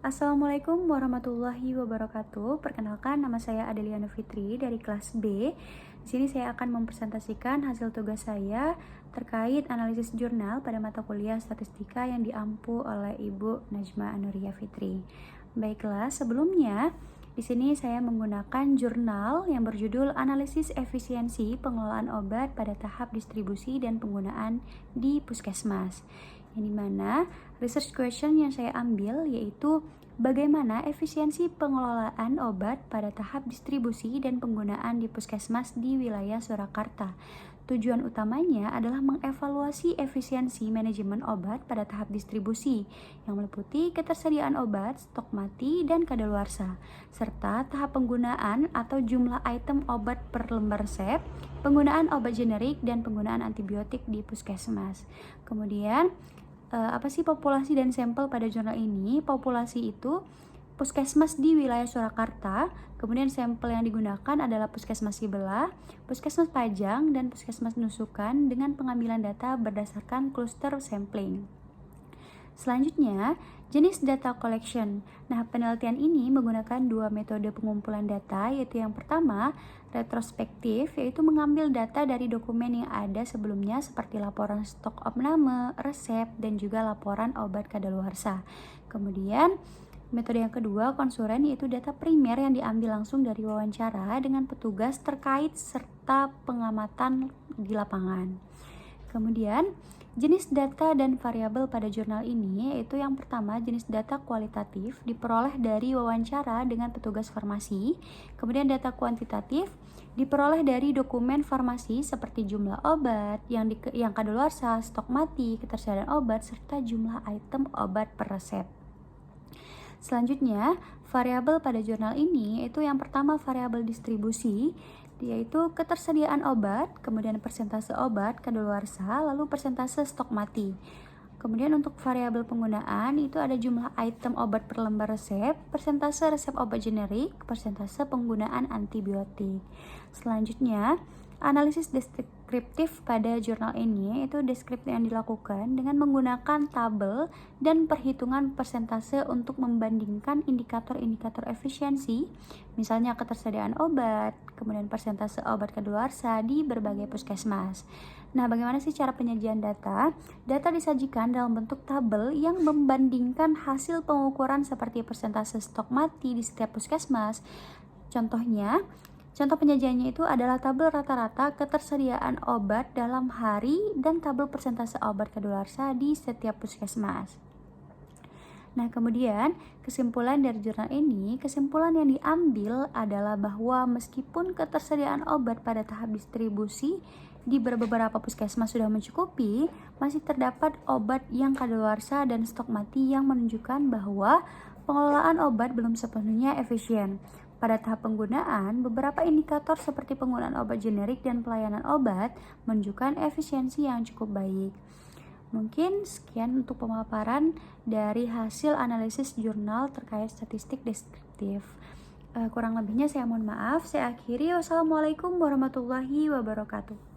Assalamualaikum warahmatullahi wabarakatuh. Perkenalkan, nama saya Adeliana Fitri dari kelas B. Di sini saya akan mempresentasikan hasil tugas saya terkait analisis jurnal pada mata kuliah statistika yang diampu oleh Ibu Najma Anuria Fitri. Baiklah, sebelumnya di sini saya menggunakan jurnal yang berjudul Analisis Efisiensi Pengelolaan Obat pada Tahap Distribusi dan Penggunaan di Puskesmas. Yang dimana research question yang saya ambil yaitu bagaimana efisiensi pengelolaan obat pada tahap distribusi dan penggunaan di puskesmas di wilayah Surakarta. Tujuan utamanya adalah mengevaluasi efisiensi manajemen obat pada tahap distribusi yang meliputi ketersediaan obat, stok mati, dan kadaluarsa, serta tahap penggunaan atau jumlah item obat per lembar resep, penggunaan obat generik, dan penggunaan antibiotik di puskesmas. Kemudian, apa sih populasi dan sampel pada jurnal ini? Populasi itu puskesmas di wilayah Surakarta, kemudian sampel yang digunakan adalah puskesmas Sibelah, puskesmas Pajang, dan puskesmas Nusukan dengan pengambilan data berdasarkan cluster sampling. Selanjutnya, jenis data collection. Nah, penelitian ini menggunakan dua metode pengumpulan data, yaitu yang pertama, retrospektif, yaitu mengambil data dari dokumen yang ada sebelumnya seperti laporan stok opname, resep, dan juga laporan obat kadaluarsa. Kemudian, metode yang kedua, konsulen, yaitu data primer yang diambil langsung dari wawancara dengan petugas terkait serta pengamatan di lapangan. Kemudian, jenis data dan variabel pada jurnal ini yaitu yang pertama, jenis data kualitatif diperoleh dari wawancara dengan petugas farmasi. Kemudian data kuantitatif diperoleh dari dokumen farmasi seperti jumlah obat yang kadaluarsa, stok mati, ketersediaan obat, serta jumlah item obat per resep. Selanjutnya, variabel pada jurnal ini yaitu yang pertama, variabel distribusi, yaitu ketersediaan obat, kemudian persentase obat kadaluarsa, lalu persentase stok mati. Kemudian untuk variabel penggunaan itu ada jumlah item obat per lembar resep, persentase resep obat generik, persentase penggunaan antibiotik. Selanjutnya, analisis deskriptif pada jurnal ini itu deskriptif yang dilakukan dengan menggunakan tabel dan perhitungan persentase untuk membandingkan indikator-indikator efisiensi, misalnya ketersediaan obat, kemudian persentase obat kadaluarsa di berbagai puskesmas. Nah, bagaimana sih cara penyajian data? Data disajikan dalam bentuk tabel yang membandingkan hasil pengukuran seperti persentase stok mati di setiap puskesmas. Contoh penyajiannya itu adalah tabel rata-rata ketersediaan obat dalam hari dan tabel persentase obat kadaluarsa di setiap puskesmas. Nah, kemudian kesimpulan dari jurnal ini, kesimpulan yang diambil adalah bahwa meskipun ketersediaan obat pada tahap distribusi di beberapa puskesmas sudah mencukupi, masih terdapat obat yang kadaluarsa dan stok mati yang menunjukkan bahwa pengelolaan obat belum sepenuhnya efisien. Pada tahap penggunaan, beberapa indikator seperti penggunaan obat generik dan pelayanan obat menunjukkan efisiensi yang cukup baik. Mungkin sekian untuk pemaparan dari hasil analisis jurnal terkait statistik deskriptif. Kurang lebihnya saya mohon maaf. Saya akhiri. Wassalamualaikum warahmatullahi wabarakatuh.